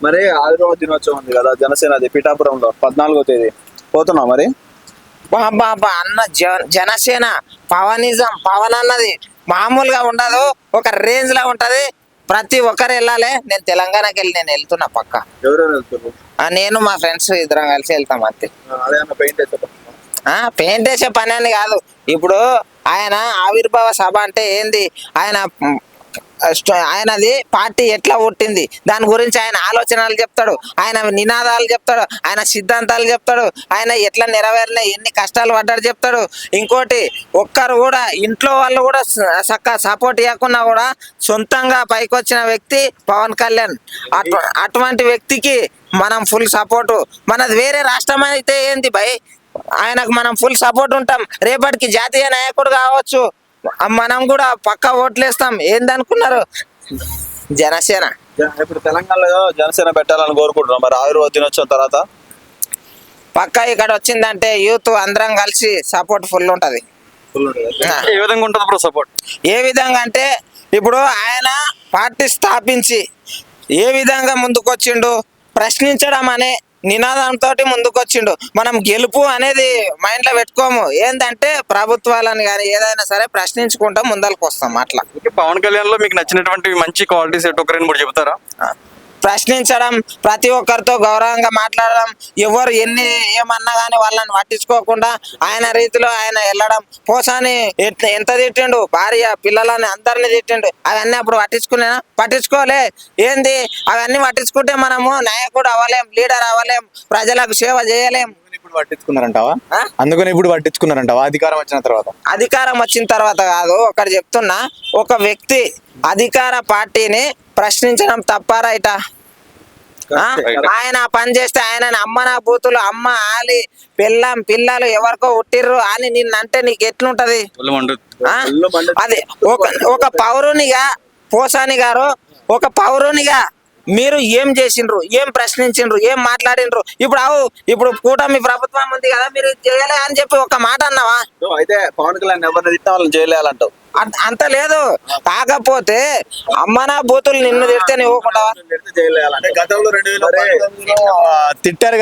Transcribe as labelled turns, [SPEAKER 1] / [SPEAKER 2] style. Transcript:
[SPEAKER 1] మరి ఆదివారం దినోత్సవం ఉంది కదా జనసేనది పిఠాపురంలో 14వ తేదీ పోతున్నావు మరి?
[SPEAKER 2] బాబా అన్న జనసేన పవనిజం, పవన్ అన్నది మామూలుగా ఉండదు, ఒక రేంజ్ లా ఉంటది. ప్రతి ఒక్కరు వెళ్ళాలి. నేను తెలంగాణకి వెళ్ళి నేను వెళ్తున్నా పక్క.
[SPEAKER 1] ఎవరెవరు వెళ్తున్నారు?
[SPEAKER 2] నేను మా ఫ్రెండ్స్ ఇద్దరం కలిసి వెళ్తాం అంతే. పెయింట్ వేసే పని అని కాదు. ఇప్పుడు ఆయన ఆవిర్భావ సభ అంటే ఏంది, ఆయనది పార్టీ ఎట్లా పుట్టింది దాని గురించి ఆయన ఆలోచనలు చెప్తాడు, ఆయన నినాదాలు చెప్తాడు, ఆయన సిద్ధాంతాలు చెప్తాడు, ఆయన ఎట్లా నెరవేరిన ఎన్ని కష్టాలు పడ్డాడు చెప్తాడు. ఇంకోటి ఒక్కరు కూడా ఇంట్లో వాళ్ళు కూడా సపోర్ట్ ఇవ్వకున్నా కూడా సొంతంగా పైకి వచ్చిన వ్యక్తి పవన్ కళ్యాణ్. అటువంటి వ్యక్తికి మనం ఫుల్ సపోర్టు. మనది వేరే రాష్ట్రం అయితే ఏంది భయ్, ఆయనకు మనం ఫుల్ సపోర్ట్ ఉంటాం. రేపటికి జాతీయ నాయకుడు కావచ్చు, మనం కూడా పక్కా ఓట్లేస్తాం. ఏందనుకున్నారు? జనసేన.
[SPEAKER 1] ఇప్పుడు తెలంగాణలో జనసేన పెట్టాలని కోరుకుంటున్నాం. మరి ఆవిర్భావ దినోత్సవం తర్వాత
[SPEAKER 2] పక్కా ఇక్కడ వచ్చిందంటే యూత్ అందరం కలిసి సపోర్ట్ ఫుల్ ఉంటది.
[SPEAKER 1] ఏ విధంగా ఉంటుంది బ్రో సపోర్ట్?
[SPEAKER 2] ఏ విధంగా అంటే ఇప్పుడు ఆయన పార్టీ స్థాపించి ఏ విధంగా ముందుకొచ్చిండు, ప్రశ్నించడం అనే నినాదంతో ముందుకొచ్చిండు. మనం గెలుపు అనేది మైండ్ లో పెట్టుకోము. ఏంటంటే ప్రభుత్వాలను కానీ ఏదైనా సరే ప్రశ్నించుకుంటాం, ముందరకు వస్తాం. అట్లా
[SPEAKER 1] పవన్ కళ్యాణ్ లో మీకు నచ్చినటువంటి మంచి క్వాలిటీస్ ఒక రెండు మూడు చెబుతారా?
[SPEAKER 2] ప్రశ్నించడం, ప్రతి ఒక్కరితో గౌరవంగా మాట్లాడడం, ఎవరు ఏమన్నా కానీ వాళ్ళని పట్టించుకోకుండా ఆయన రీతిలో ఆయన వెళ్ళడం. పోసాని ఎంత తిట్టిండు, భార్య పిల్లలని అందరినీ తిట్టిండు. అవన్నీ అప్పుడు పట్టించుకోలే. ఏంది అవన్నీ పట్టించుకుంటే మనము నాయకుడు అవ్వలేం, లీడర్ అవ్వలేం, ప్రజలకు సేవ చేయలేం.
[SPEAKER 1] పట్టించుకున్నారంటావా? అందుకని ఇప్పుడు పట్టించుకున్నారంటావా అధికారం వచ్చిన తర్వాత?
[SPEAKER 2] అధికారం వచ్చిన తర్వాత కాదు, ఒకటి చెప్తున్నా. ఒక వ్యక్తి అధికార పార్టీని ప్రశ్నించడం తప్ప రైటా? ఆయన పని చేస్తే ఆయన అమ్మ నా బూతులు, అమ్మ ఆలి పిల్లలు ఎవరికో ఉట్టిర్రు అని నిన్నంటే నీకు ఎట్లుంటది? అది ఒక పౌరునిగా పోసాని గారు, ఒక పౌరునిగా మీరు ఏం చేసిండ్రు, ఏం ప్రశ్నించిండ్రు, ఏం మాట్లాడిండ్రు? ఇప్పుడు కూటమి ప్రభుత్వం ఉంది కదా, మీరు చేయలే అని చెప్పి ఒక మాట అన్నావా?
[SPEAKER 1] అయితే పవన్ కళ్యాణ్ ఎవరిని తిట్టిన వాళ్ళని చేయలేయాలంటావు?
[SPEAKER 2] అంత లేదు. కాకపోతే అమ్మనా బూతులు నిన్ను తిడితే నువ్వు
[SPEAKER 1] గతంలో 2014 తిట్టారు.